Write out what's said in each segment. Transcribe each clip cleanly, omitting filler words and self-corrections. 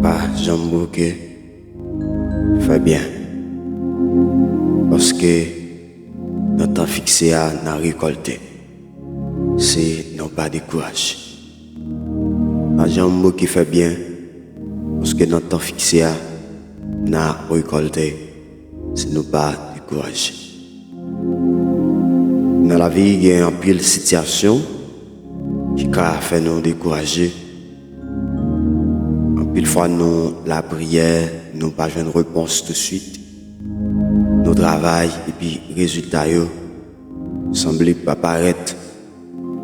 Pas jambe que fait bien. Parce que notre temps fixé à n'a récolté. C'est non pas découragé. Pas jambe qui fait bien. Parce que notre temps fixé à n'a récolté. C'est nous pas découragé. Dans la vie, il y a un pile situation qui a fait nous décourager. Pile fois nous la prière, nous pas une réponse tout de suite. Nous travail et puis résultat yo semble pas paraître.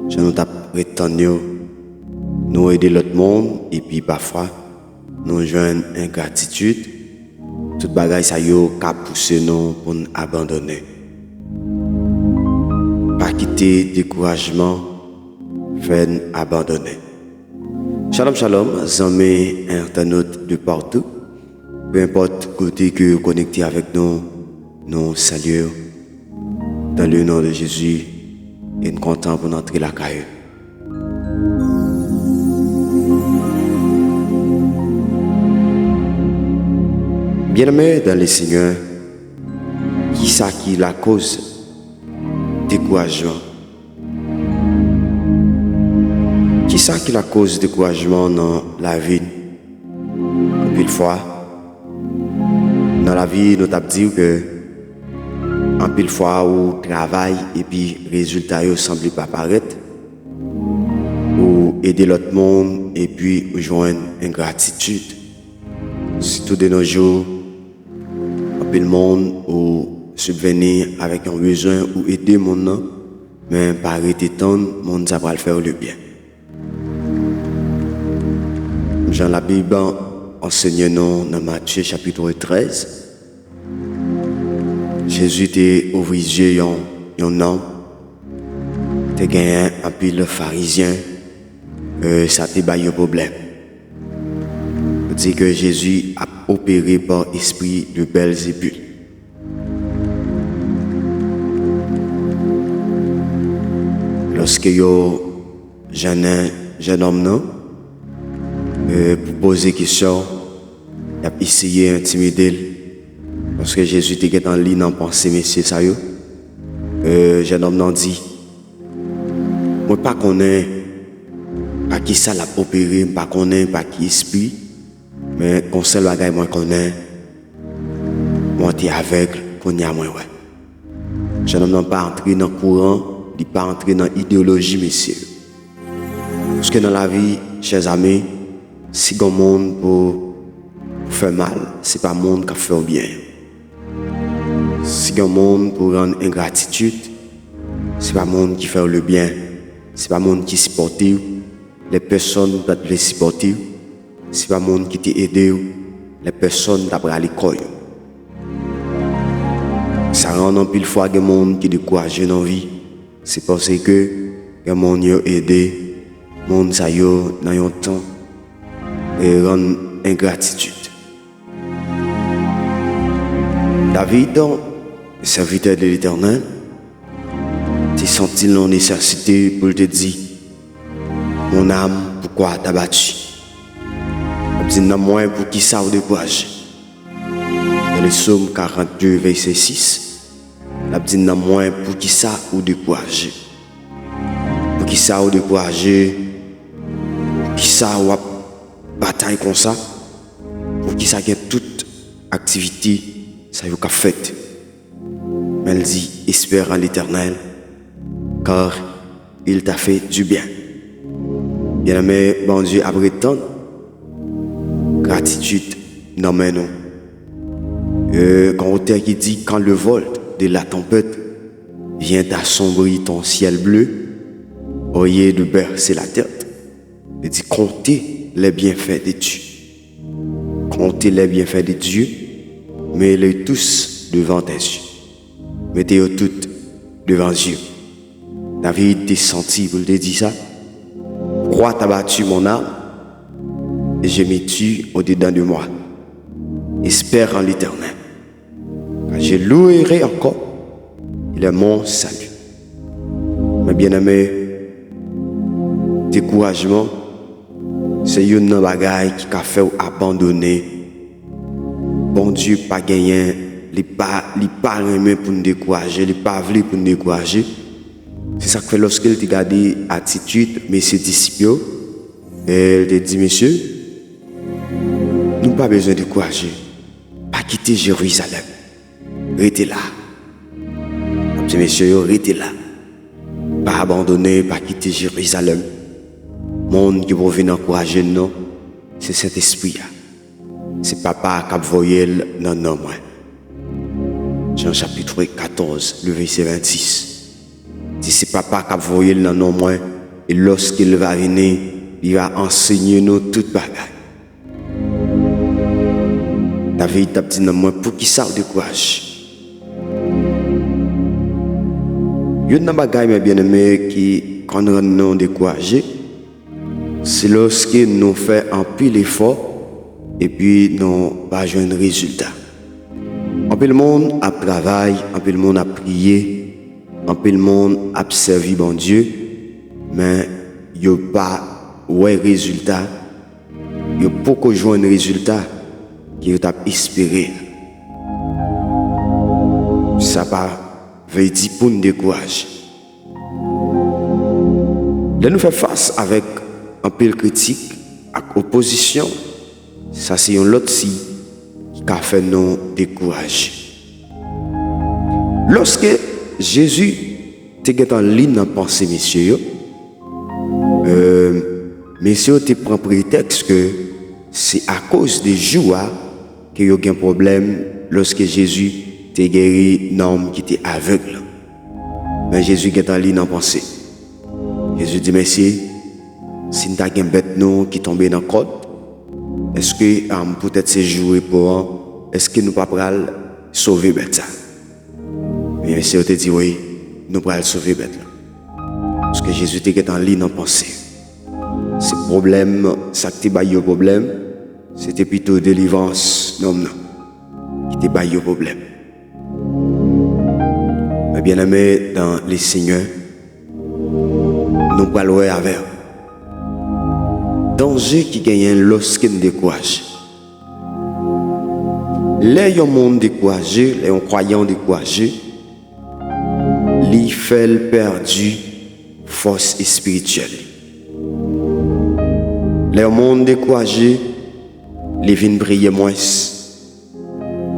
Je nous t'a prétendu nous aider l'autre monde et puis parfois nous joindre ingratitude. Toute bagaille ça yo qu'a poussé nous pour nous abandonner. Pas quitter découragement, faire nous abandonner. Shalom, shalom, amis internautes de partout. Peu importe côté que vous connectez avec nous, nous saluons dans le nom de Jésus et nous comptons pour entrer la caille. Bien-aimés dans le Seigneur, qui ça qui la cause découragement? Qui ça qui la cause de découragement dans la vie? Une fois, dans la vie, nous t'avons dit que en pile fois où travail et puis résultat ne semble pas apparaître, ou aider l'autre monde et puis joindre ingratitude. Surtout de nos jours, en pile monde ou subvenir avec un besoin ou aider mon nom, mais par arrêter tant, monde ça va le faire le bien. Dans la Bible, enseigne-nous dans Matthieu chapitre 13. Jésus était ouvert les yeux d'un homme. Il a gagné un pile pharisien. Ça t'a eu un problème. Il dit que Jésus a opéré par esprit de Belzébul. Lorsque jeune homme non, pour poser question, il a essayé d'intimider parce que Jésus était en ligne en pensée, messieurs, ça y est. Jeune homme n'a dit, moi pas connais pas qui ça l'a opéré, pas connais pas qui esprit, mais conseil bagaille moi connais, moi t'es aveugle, qu'on y a moi ouais. Jeune homme n'a pas entré dans le courant, il pas entré dans l'idéologie, messieurs. Parce que dans la vie, chers amis, si un monde pour faire mal, c'est pas un monde qui fait bien. Si un monde pour rendre ingratitude, c'est pas un monde qui fait le bien. C'est pas un monde qui supporte les personnes qui les supporter. C'est pas un monde qui t'aide les personnes d'après à l'école. Ça rend un pile fois des monde qui découragent dans la vie. C'est parce que les monde qui aidé, les monde ça yo dans un temps et rendre ingratitude. David, le serviteur de l'Éternel, t'es senti la nécessité pour te dire, mon âme, pourquoi t'as battu? Il dit, non, moi, pour qui ça ou découragé? Dans le psaume 42, verset 6, il dit, non, moi, pour qui ça ou découragé? Pour qui ça ou découragé? Pour qui ça ou bataille comme ça, pour qui ça gagne toute activité, ça y a fait. Mais elle dit, espère en l'Éternel, car il t'a fait du bien. Bien-aimé, bon Dieu, après tant, gratitude, non mais non. Quand auteur qui dit, quand le vol de la tempête vient assombrir ton ciel bleu, au lieu de bercer la tête, il dit, comptez les bienfaits de Dieu. Comptez les bienfaits de Dieu, mets-les tous devant tes yeux. Mettez-les toutes devant Dieu. David t'es senti pour te dire ça. Pourquoi t'as battu mon âme et je me tue au-dedans de moi? Espère en l'Éternel. Quand je louerai encore, il est mon salut. Mes bien-aimés, découragement, c'est une bagaille qui a fait abandonner. Bon Dieu pas gagné, il pas aimé pour nous décourager, il pas voulu pour nous décourager. C'est ça que fait lorsqu'il te gardé attitude, messieurs disciples, elle te dit, messieurs, nous pas besoin de décourager, pas quitter Jérusalem, restez là. Mesdames et messieurs, restez là, pas abandonner, pas quitter Jérusalem. Monde qui peut venir encourager nous, c'est cet esprit. C'est papa qui a envoyé dans nos mains. Jean chapitre 14, le verset 26. C'est papa qui a envoyé dans nos mains. Et lorsqu'il va venir, il va enseigner nous toute bagaille. David t'a dit dans moi pour qu'il sache de courage. Il y a une bagaille, bien aimé, qui, quand nous découragés, c'est lorsque nous faisons un pile effort et puis nous pas joindre résultat. Un peu le monde a travaillé, un peu le monde a prié, un peu le monde a servi bon Dieu, mais il n'y a pas de résultat. Il n'y a pas de joindre résultat qui est espéré. Ça pas veut dire pour nous décourager. Là nous fait face avec un peu de critique, avec opposition, ça c'est un autre si qui a fait nous décourager. Lorsque Jésus était en ligne dans la pensée, messieurs, messieurs te prend prétexte que c'est à cause des joies qu'il y a eu un problème lorsque Jésus t'a guéri un homme qui était aveugle. Mais Jésus est en ligne dans la pensée. Jésus dit, messieurs, si nous avons une bête qui tombe dans le code, est-ce que peut-être c'est joué pour est-ce que nous ne pouvons pas sauver la bête? Mais monsieur te dit oui, nous pouvons sauver la bête. Parce que Jésus était en ligne en pensée. Ce problème, ça qui était le problème, c'était plutôt délivrance, non, qui était le problème. Mais bien aimé dans les Seigneurs, nous pouvons aller avec. Danger qui gagne lorsqu'il nous décourage. Les gens découragés, les croyants découragés, ils font perdu force spirituelle. Les gens découragés, ils viennent prier moins,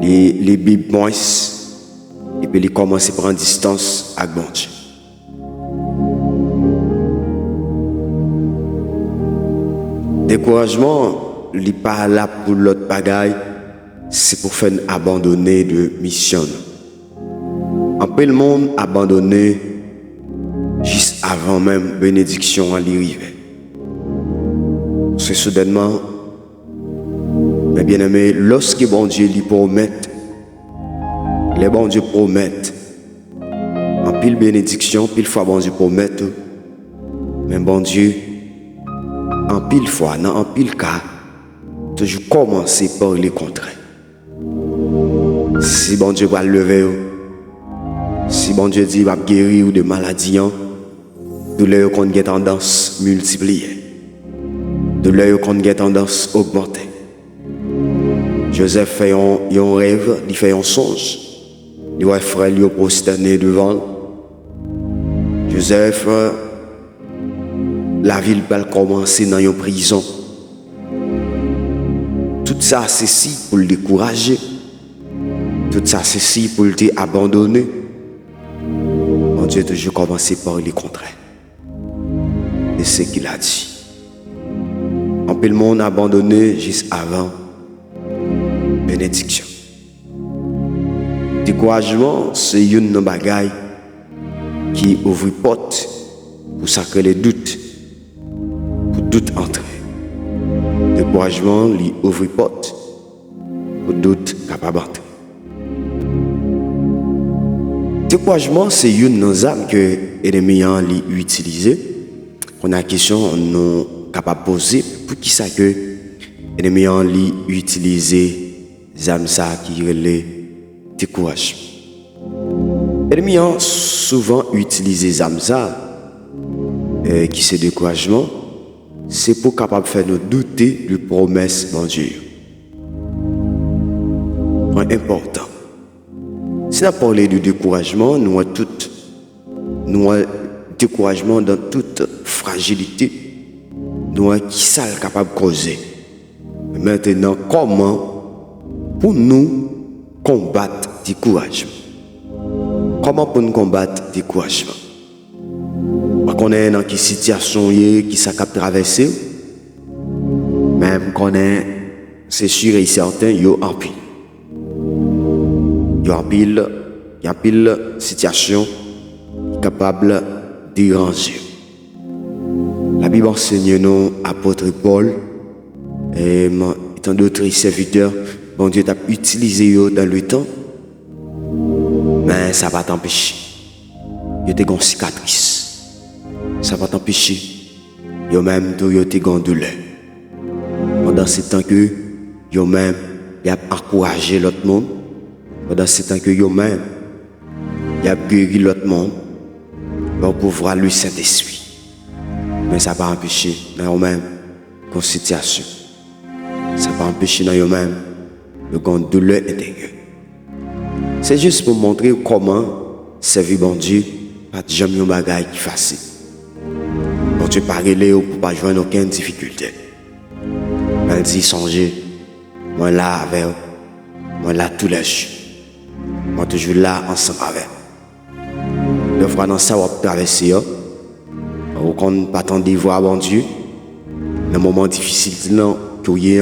les Bibles moins, et puis ils commencent à prendre distance avec bon Dieu. Découragement, il n'est pas là pour l'autre bagaille, c'est pour faire abandonner de mission. Un peu le monde abandonné juste avant même bénédiction à l'arrivée. C'est soudainement, mais bien aimé, lorsque bon Dieu lui promet, les bon Dieu promettent, en pile bénédiction, pile fois bon Dieu promet, mais bon Dieu, en pile fois, en pile cas, toujours commencer par les contraires. Si bon Dieu va le lever, si bon Dieu dit qu'il va guérir de maladies, douleur qu'on a tendance multiplier, douleur qu'on a tendance augmenter. Joseph fait un rêve, il fait un songe, il voit frère lui prosterné devant. Joseph, la ville va commencer dans une prison. Tout ça, c'est si pour le décourager. Tout ça, c'est si pour le abandonner. Mon Dieu, toujours commencé par les contraires. Et c'est ce qu'il a dit. On peut le monde abandonner juste avant bénédiction. Découragement, c'est une bagaille qui ouvre porte pour sacrer les doutes. Doute entrer. Découragement lui ouvre porte pour doute capable d'entrer. Découragement, c'est une de nos armes que l'ennemi a utilisé. On a une question nous capable de poser pour qui ça que l'ennemi a utilisé les armes ça qui relève découragement. L'ennemi a souvent utilisé les armes ça qui c'est découragement c'est pour capable faire nous douter de promesses de Dieu. Point important. Si on a parlé de découragement, nous avons découragement dans toute fragilité. Nous avons qui ça capable de causer. Maintenant, comment pour nous combattre le découragement? Comment pour nous combattre le découragement? On est dans quelle situation qui s'est traversée, même qu'on est, c'est sûr et certain, il y a un pile. Il y a pile situation capable de déranger. La Bible enseigne nous, apôtre Paul, et tant d'autres serviteurs, bon Dieu t'a utilisé dans le temps, mais ça va t'empêcher. Il y a des cicatrices. Ça va t'empêcher. Il y a même des douleurs. Pendant ce temps que il y a même encouragé l'autre monde. Pendant ce temps que il y a même guéri l'autre monde pour pouvoir lui Saint-Esprit. Mais ça va empêcher dans eux-mêmes une situation. Ça va empêcher dans eux-mêmes de douleur intérieure. C'est juste pour montrer comment servir bon Dieu, pas jamais un bagage qui facile. Bon Dieu parle pour ne pas joindre aucune difficulté. Elle dit songez, moi là avec vous, moi là tous les jours. Moi toujours là ensemble avec. Le fois dans ça on va traverser, on ne pas attendre voir bon Dieu. Dans moment difficile non que vous avez,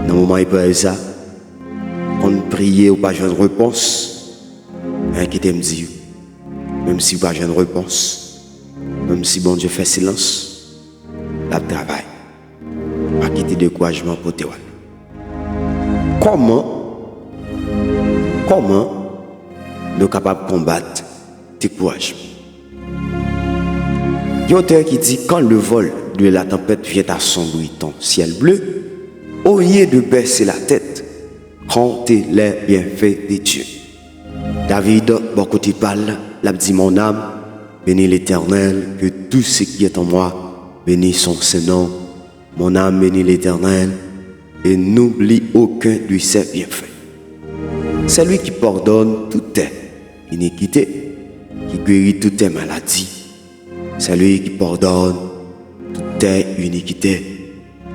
dans moment épreuve ça, on prie ou pas joindre réponse. Inquiétez me dire, même si vous pas joindre réponse. Même si bon Dieu fait silence, la travail. Pas quitter de découragement pour toi. Comment nous sommes capables de combattre le découragement? Il y a un auteur qui dit quand le vol de la tempête vient assombrir ton ciel bleu, au lieu de baisser la tête, comptez les bienfaits de Dieu. David, beaucoup de parle, l'a dit mon âme. Bénis l'Éternel, que tout ce qui est en moi bénisse son Saint-Nom. Mon âme bénit l'Éternel et n'oublie aucun de ses bienfaits. C'est lui qui pardonne toutes tes iniquités, qui guérit toutes tes maladies. C'est lui qui pardonne toutes tes iniquités,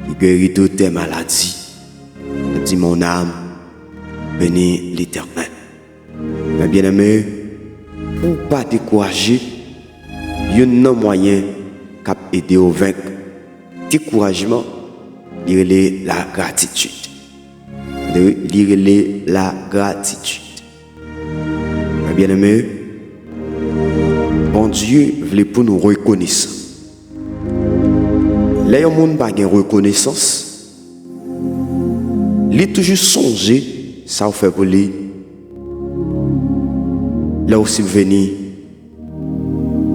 qui guérit toutes tes maladies. Il dit mon âme bénit l'Éternel. Mes bien-aimés, pour ne pas décourager, il y a un moyen qui aider au vaincre. Découragement, lire la gratitude. Lire la gratitude. Mes bien-aimés, bon Dieu voulait pour nous reconnaître. Là, il y a un monde qui n'a pas de reconnaissance. Il est toujours songé, ça fait pour lui. Là où c'est venu,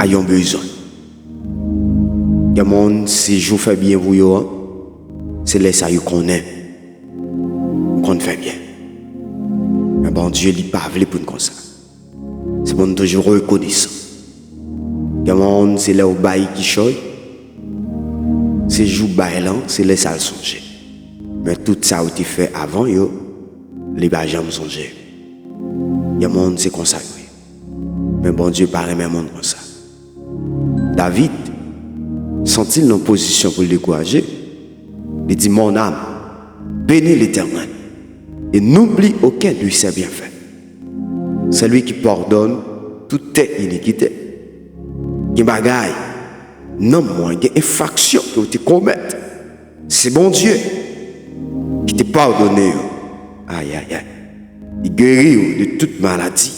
ayons besoin. Il y a des gens qui si fait bien pour eux, c'est là ça qu'on aime. Qu'on fait bien. Mais bon Dieu n'est pas voulu pour nous comme ça. C'est pour nous toujours reconnaissant. Il y a des gens c'est là où bail qui choye. C'est jour bail là, c'est là ça le songer. Mais tout ça a été fait avant yo, les bails jamais songer. Il y a des gens c'est consacré. Mais bon Dieu paraît même monde comme ça. David, sent-il en position pour le décourager? Il dit mon âme, bénis l'Éternel et n'oublie aucun de ses bienfaits. C'est lui qui pardonne toutes tes iniquités. Qui bagaille, non moins, il y a une infraction que tu commets. C'est bon Dieu qui t'a pardonné. Aïe, aïe, aïe. Il guérit de toute maladie.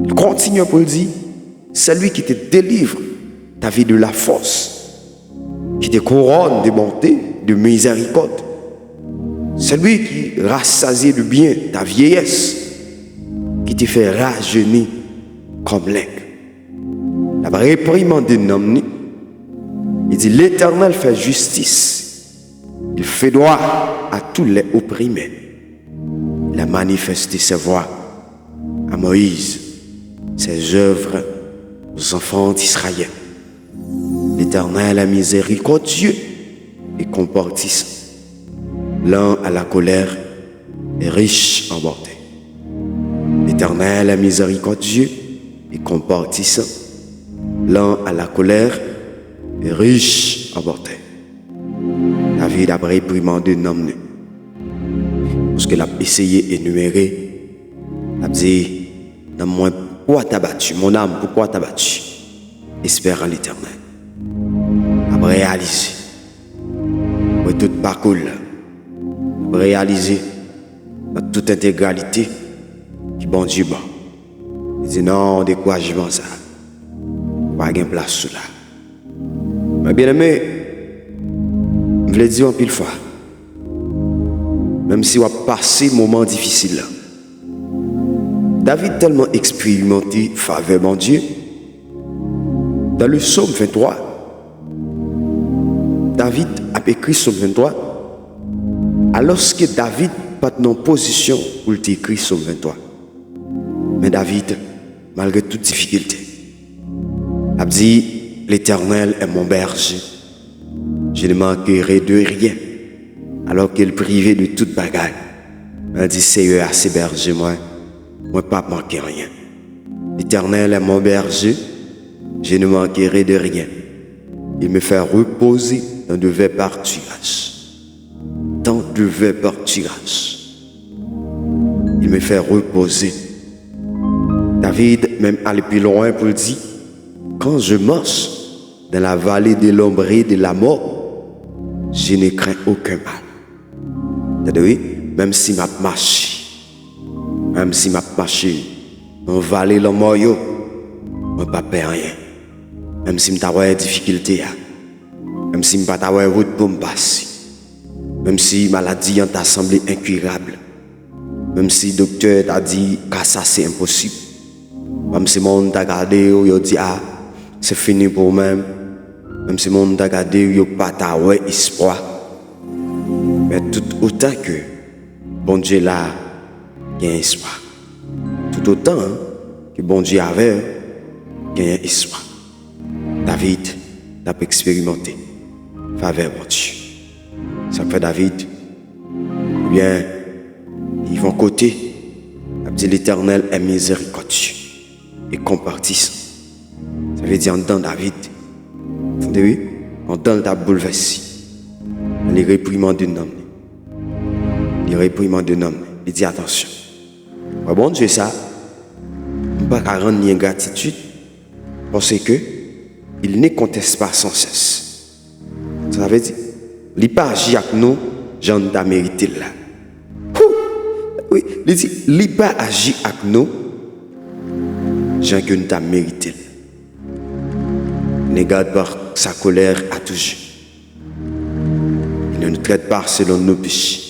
Il continue pour le dire, c'est lui qui te délivre ta vie de la force, qui te couronne de bonté, de miséricorde. C'est lui qui rassasie de bien ta vieillesse, qui te fait rajeunir comme l'aigle. La réprimande d'un homme, il dit l'Éternel fait justice, il fait droit à tous les opprimés. Il a manifesté ses voies à Moïse, ses œuvres aux enfants d'Israël. L'Éternel est miséricordieux et comportissant, lent à la colère et riche en bonté. L'Éternel est miséricordieux et comportissant, lent à la colère et riche en bonté. David a réprimandé un homme parce qu'il a essayé d'énumérer. Il a dit, dans moi, pourquoi t'as battu? Mon âme, pourquoi t'as battu? Espère en l'Éternel. Après réaliser, pour tout parcours, après réaliser dans toute intégralité qui bon Dieu bon. Il dit non, découragement ça, pas de place sous là. Mais bien aimé, je voulais dire en pile fois, même si on a passé un moment difficile là, David tellement expérimenté faveur mon Dieu. Dans le psaume 23, David a écrit psaume 23 alors que David pas en position pour écrire psaume 23. Mais David, malgré toute difficulté, a dit, l'Éternel est mon berger. Je ne manquerai de rien. Alors qu'il privé de toute bagaille. Il dit, Seigneur, assez berger, moi pas manquer rien. L'Éternel est mon berger. Je ne manquerai de rien. Il me fait reposer dans de verts pâturages. Dans de verts pâturages. Il me fait reposer. David, même allé plus loin pour le dire, quand je marche dans la vallée de l'ombre et de la mort, je ne crains aucun mal. C'est-à-dire, même si je marche dans la vallée de l'ombre, je ne pas peur rien. Même si je suis en difficulté, même si je ne suis pas en route pour me passer, même si la maladie t'a semblé incurable, même si le docteur t'a dit que ça c'est impossible, même si le monde t'a regardé et a dit ah, c'est fini pour moi, même si le monde t'a regardé et a pas espoir, mais tout autant que bon Dieu là, il y a espoir. Tout autant que bon Dieu avait, il y a espoir. David n'a pas expérimenté faveur mon Dieu. Ça fait David, eh bien, ils vont côté, dit l'Éternel est miséricordieux et compartissant. Ça veut dire en dedans David, entendez-vous? En dedans t'a bouleversé. Les réprimandes d'un homme. Les réprimandes d'un homme. Il dit attention. Bon Dieu ça, on ne peut pas rendre ni ingratitude parce que il ne conteste pas sans cesse. Ça veut dire, il n'a pas agi avec nous, j'en ai mérité là. Oui, il dit, il n'a pas agi avec nous, j'en ai mérité. Il ne garde pas sa colère à toujours. Il ne nous traite pas selon nos péchés.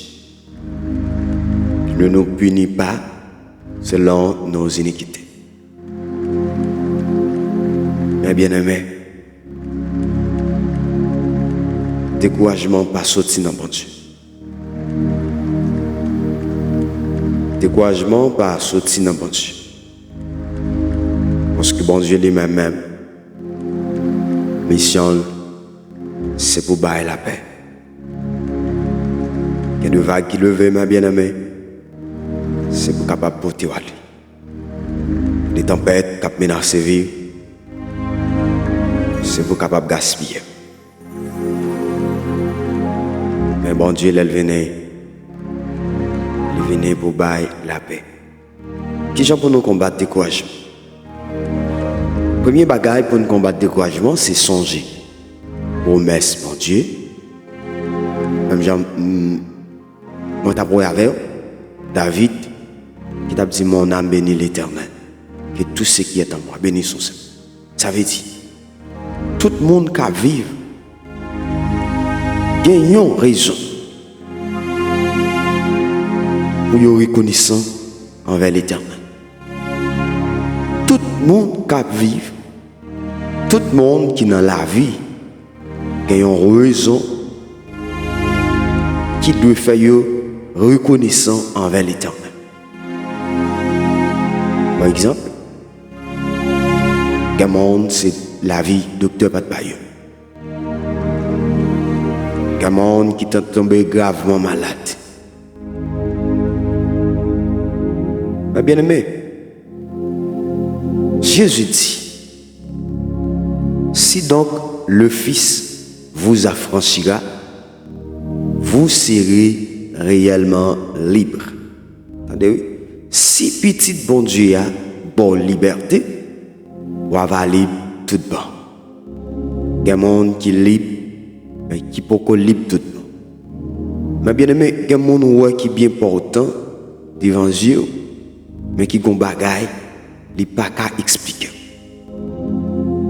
Il ne nous punit pas selon nos iniquités. Mais bien aimé, découragement pas sorti dans bon Dieu. Découragement pas sorti dans bon Dieu. Parce que bon Dieu lui-même, mission, c'est pour bailler la paix. Il y a des vagues qui lèvent, ma bien-aimée, c'est pour capable porter aller. Les tempêtes qui menacent la vie, c'est pour capable gaspiller. Mais bon Dieu, il venait pour bailler la paix. Qui j'en pour nous combattre le découragement? Premier bagage pour nous combattre le découragement, c'est songer. Promesse, mon Dieu. Même Jean, moi t'as parlé avec David, qui t'a dit mon âme bénit l'Éternel. Que tout ce qui est en moi bénit son Seigneur. Ça veut dire, tout le monde qui vit, gagnons raison pour être reconnaissant envers l'Éternel. Tout le monde qui vit, tout le monde qui est dans la vie, gagnons raison qui doit faire reconnaissant envers l'Éternel. Par exemple, le monde, c'est la vie, docteur Pat Bayeux. un monde qui est tombé gravement malade. Mais bien aimé, Jésus dit, si donc le Fils vous affranchira, vous serez réellement libre. Attendez, si petit bon Dieu a bonne liberté, vous avez libre tout bon. Il y a un monde qui est libre, mais qui n'est pas libre tout bon. Mais bien aimé, il y a un monde qui est bien important d'évangile, mais qui a un bagage, il n'est pas qu'à expliquer.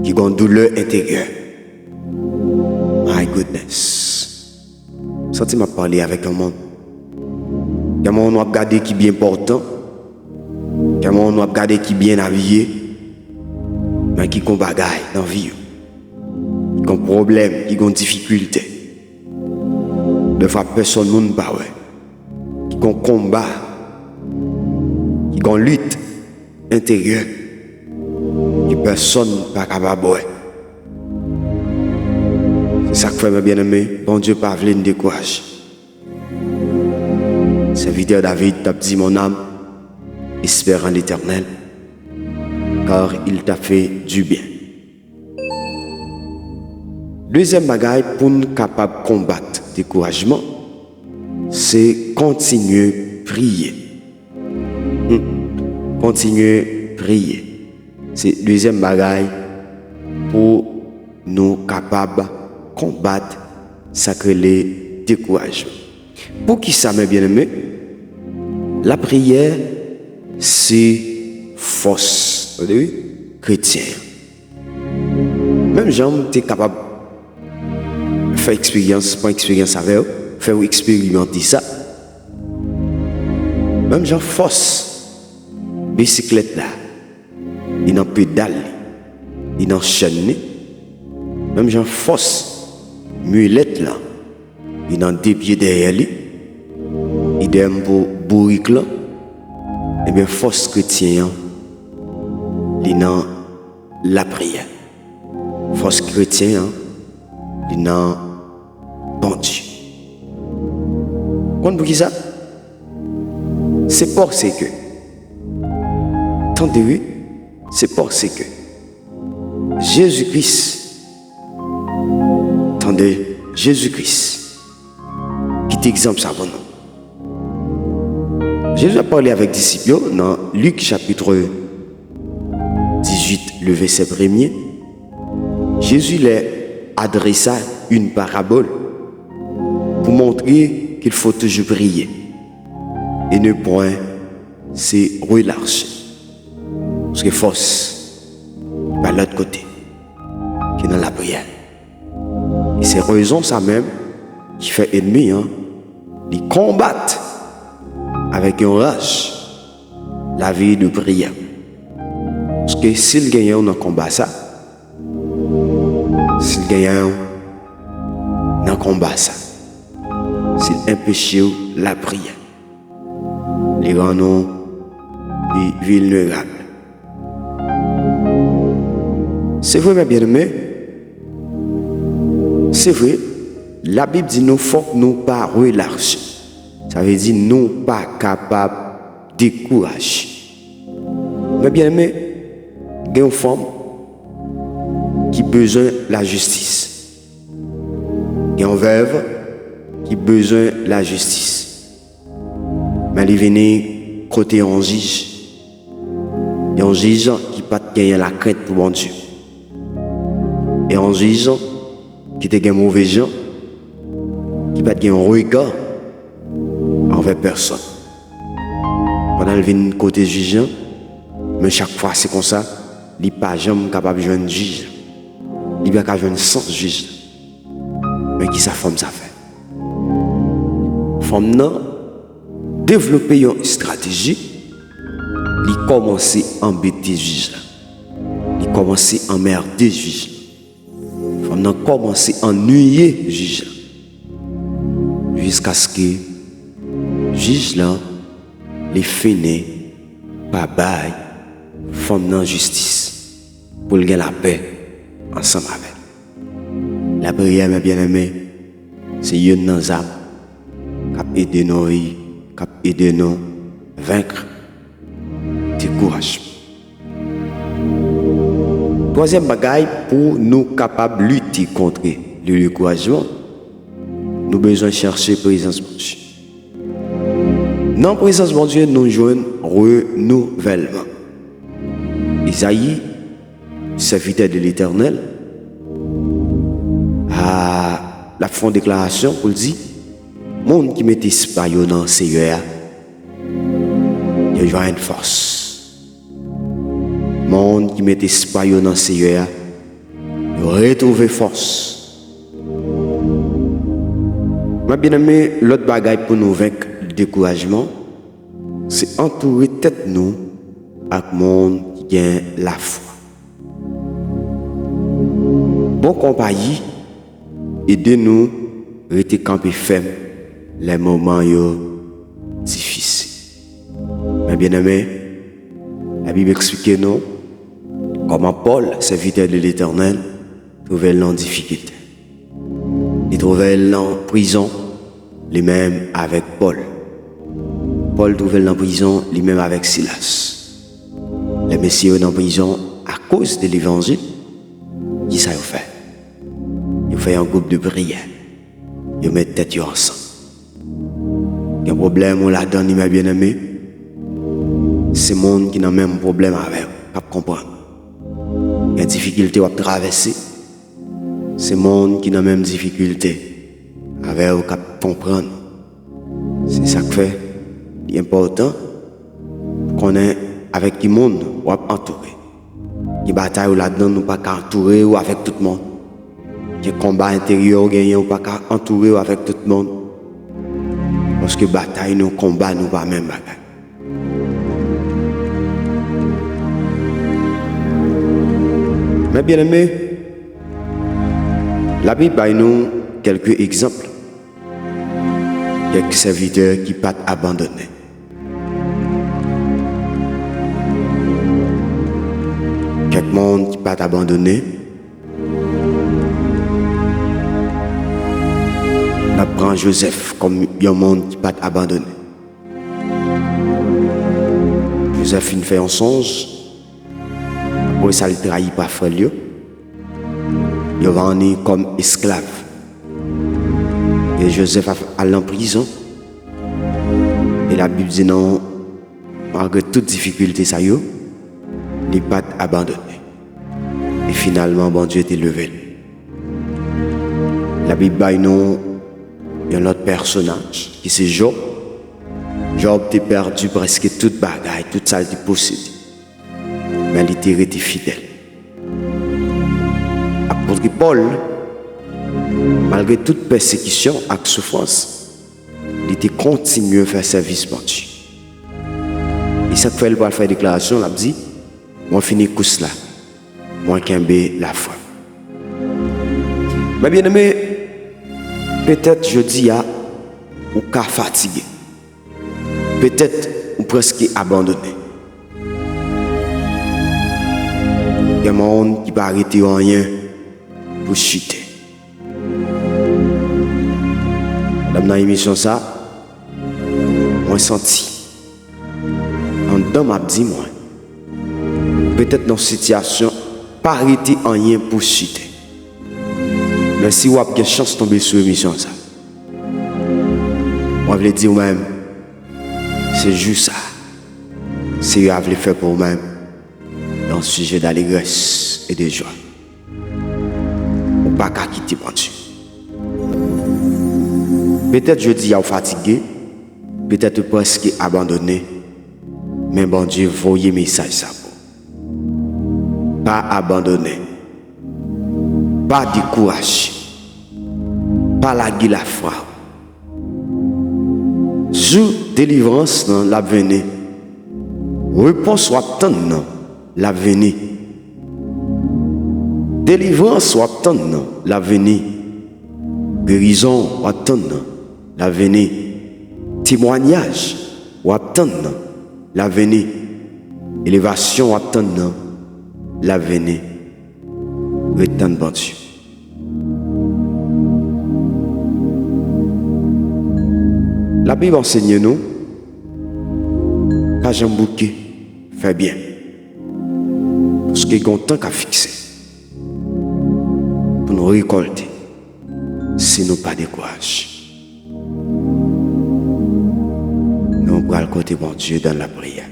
Qui a une douleur intérieure. My goodness. Senti m'a parlé avec un monde. Il y a un monde qui a regardé qui est bien important. Il y a un monde qui a regardé qui est bien habillé. Mais qui a un bagage dans la vie. Qui a un problème, qui a une difficulté. De fois personne ne pas ouais. Qui a un combat. Qui a une lutte intérieure. Qui personne n'est pas capable de. C'est ça que fait mes bien-aimés. Bon Dieu, pas voulu nous décourager. Serviteur David t'a dit mon âme, espère en l'Éternel, car il t'a fait du bien. Deuxième bagaille pour nous capable de combattre le découragement, c'est continuer à prier. Continuer à prier. C'est deuxième bagaille pour nous capables de combattre le découragement. Pour qui ça, mes bien-aimés? La prière, c'est force. Oui, chrétien. Même Jean, tu es capable de faire expérience, pas expérience avec eux, faire expérimenter ça. Même Jean, force, bicyclette là, il en pédale, il en chaîne. Même Jean, force, mulette là, il en dépied derrière lui. Il aime pour bourrique là. Et bien, force chrétien, il dans la prière. Force chrétien, il dans bon Dieu. Quand vous dites ça, c'est parce que, attendez-vous, c'est parce que Jésus-Christ, attendez, Jésus-Christ, qui t'exemple ça pour nous. Jésus a parlé avec les disciples dans Luc chapitre 18, le verset 1er. Jésus leur adressa une parabole pour montrer qu'il faut toujours prier et ne point se relâcher. Parce que force, par l'autre côté, qui est dans la prière. Et c'est raison ça même qui fait ennemi, ils combattent avec un rage la vie de prière. Parce que s'il gagne un combat ça, s'il gagne un combat ça, s'il empêche la prière, les rendons vulnérables. C'est vrai, mes bien-aimés, c'est vrai, la Bible dit nous faut que nous pas relâcher. Ça veut dire nous pas capables de décourager. Mais bien aimé, il y a une femme qui a besoin de la justice. Il y a une veuve qui a besoin de la justice. Mais elle est venue côté un juge. Il y a un juge qui n'a pas gagné la crainte pour mon Dieu. Et un juge qui a gagné mauvais gens, qui n'a pas gagné un regard envers personne. Pendant qu'elle vient côté juge, mais chaque fois c'est comme ça, il n'est pas jamais capable de jouer un juge. Il n'est pas capable de jouer un sens juge. Mais qui sa femme ça fait? Femme n'a développé une stratégie, il commence à embêter le juge. Il commence à emmerder le juge. Femme n'a commencé à ennuyer le juge. Jusqu'à ce que juge là, les finit par bail, femme dans justice, pour gagner la paix ensemble avec. La prière, mes bien-aimés, c'est une dans âme qui aide nous, qui aide nous vaincre découragement. Troisième bagaille pour nous capables de lutter contre le découragement, nous avons besoin de chercher la présence de Dieu. Dans la présence de Dieu, nous jouons renouvellement. Isaïe, serviteur de l'Éternel, a la fond déclaration pour dire, monde qui met espoir dans le Seigneur, il a une force. Monde qui met espoir dans le Seigneur, il retrouve force. Ma bien-aimé, l'autre bagaille pour nous vaincre le découragement, c'est entourer tête nous avec monde qui a la foi. Bon compagnie, aidez-nous à rester campés fermes les moments difficiles. Mais bien aimé, la Bible explique nous comment Paul, serviteur de l'Éternel, trouvait en difficulté. Il trouvait en prison, lui-même avec Paul. Paul trouvait en prison, lui-même avec Silas. Les messieurs en prison à cause de l'évangile. Qui ça fait? Ils font un groupe de prière. Ils mettent tête ensemble. Il y a un problème, on l'a donné, mes bien-aimés. C'est le monde qui n'a même problème avec eux, qui comprend. Il y a une difficulté à traverser. C'est le monde qui n'a même difficulté avec eux, qui comprend. C'est ça qui fait l'important qu'on est avec le monde ou entouré. Qui bataille là-dedans, nous pas entourer ou avec tout le monde. Qui combat intérieur gagné ou pas entourer avec tout le monde. Parce que bataille, nous combat, nous pas même bagaille. Mais bien aimé, la Bible a nous quelques exemples. Quelques serviteurs qui pas abandonnés. Quelques monde qui pas abandonné. On prend Joseph comme un monde qui pas abandonné. Joseph il fait un songe. Après ça il trahit par frère. Il va en comme esclave. Et Joseph allé en prison. Et la Bible dit non, malgré toute difficulté ça y est, il n'est pas abandonné. Et finalement, bon Dieu était levé. La Bible dit non, il y a un autre personnage qui c'est Job. Job a perdu presque toute bagaille, toute ça qu'il possédait. Mais il était resté fidèle. Apôtre Paul, malgré toute persécution et souffrance, il était continué à faire service pour Dieu. Et cette fois, il va faire une déclaration, il a dit, moi finis course là, moi qu'imbe la foi. Mais bien aimé, peut-être je dis à ou qu'à fatigué, peut-être ou presque abandonné. Il y a un monde qui ne peut arrêter rien pour chuter. Dans l'émission ça, moi senti, en dedans m'a dit moi, peut-être dans une situation, pas arrêter rien pour chuter. Mais si vous avez une chance de tomber sur l'émission ça, moi je veux dire même, c'est juste ça. Si vous avez fait pour vous-même, dans le sujet d'allégresse et de joie. Ou pas qu'à quitter mon Dieu. Peut-être je dis à vous fatigué, peut-être presque abandonné, mais bon Dieu, voyez message ça. Pas abandonné, pas découragé, pas laguer la foi. Jour délivrance dans l'avenir, réponse ou attendre dans l'avenir. Délivrance ou attendre dans l'avenir. Guérison ou attendre dans l'avenir. Témoignage ou attendre dans l'avenir. Élévation ou attendre dans l'avenir. Retenez bon Dieu. La Bible enseigne nous, pas j'en bouquet, fait bien. Parce qu'il y a un temps qu'à fixer pour nous récolter si nous pas découragés. Nous prenons le côté bon Dieu dans la prière.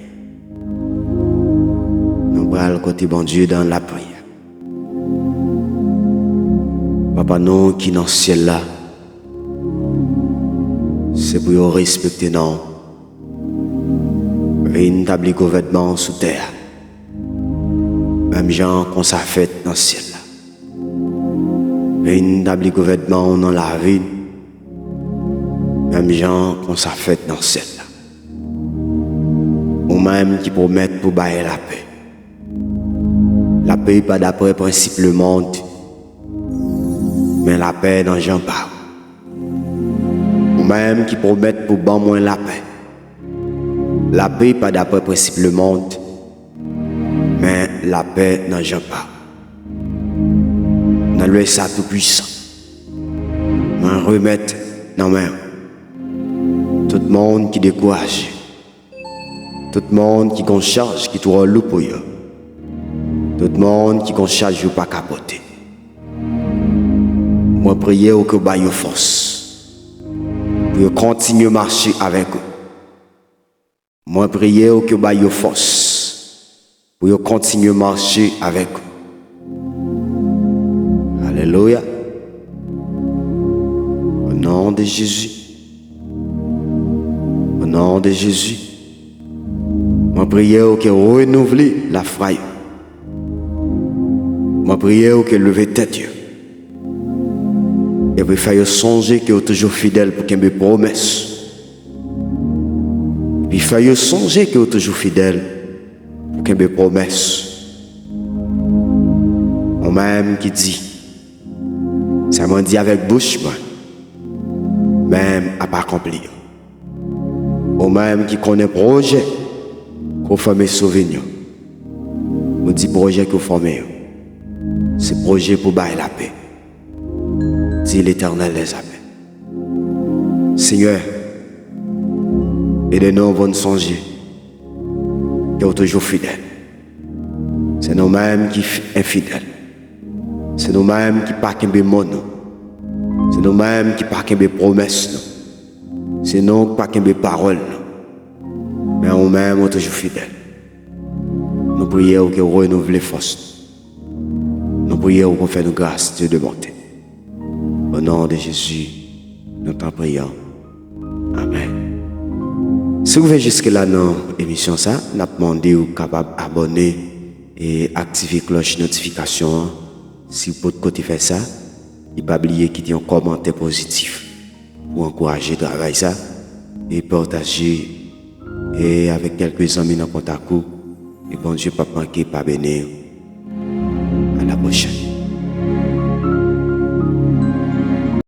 Nous prenons le côté bon Dieu dans la prière. Papa, nous qui dans le ciel là, c'est pour respecter nous. Et une table gouvernement sous terre. Même gens qu'on s'est fait dans le ciel là. Et une table gouvernement dans la vie. Même gens qu'on s'est fait dans le ciel là. Ou même qui promettent pour bailler la paix. La paix pas d'après le principe le monde. Mais la paix dans Jean parle. Ou même qui promettent pour ban moins la paix. La paix pas d'après le principe le monde. Mais la paix dans Jean parle. Dans le ça tout puissant. M'en remettre dans main. Tout le monde qui décourage. Tout le monde qui qu'on charge qui tout loup pour eux. Tout le monde qui qu'on charge ou pas capoter. Moi prier au que baille force pour continuer à marcher avec eux. Moi prier au que baille force pour continuer à marcher avec eux. Alléluia. Au nom de Jésus. Au nom de Jésus. Moi prier au que renouveler la foi. Moi prier au que lever tête. Et puis faire songer que vous êtes toujours fidèle pour qu'il y ait des promesses. Puis faire songer que vous êtes toujours fidèle pour qu'il y ait des promesses. On même qui dit, ça m'a dit avec bouche, même à pas accomplir. On même qui connaît projet, qu'on fait mes souvenirs. On dit projet qu'on fait, c'est projet pour bailler la paix. Dit l'Éternel les appelle. Seigneur, aidez-nous à nous songer que vous êtes toujours fidèles. C'est nous-mêmes qui sommes infidèles. C'est nous-mêmes qui ne parlons pas de mots. C'est nous-mêmes qui ne parlons pas de promesses. C'est nous qui ne parlons pas de paroles. Mais nous-mêmes, nous sommes toujours fidèles. Nous prions que vous renouvelez les forces. Nous prions que vous faites nous grâce, Dieu de bonté. Au nom de Jésus, nous t'en prions. Amen. Si vous venez jusque-là dans l'émission, nous avons demandé aux capables d'abonner et activer la cloche de notification. Si vous pouvez faire ça, il ne faut pas oublier qu'il y a un commentaire positif pour encourager le travail ça et partager et avec quelques amis dans le contact. Et bon Dieu, pas manquer, pas bénir. À la prochaine.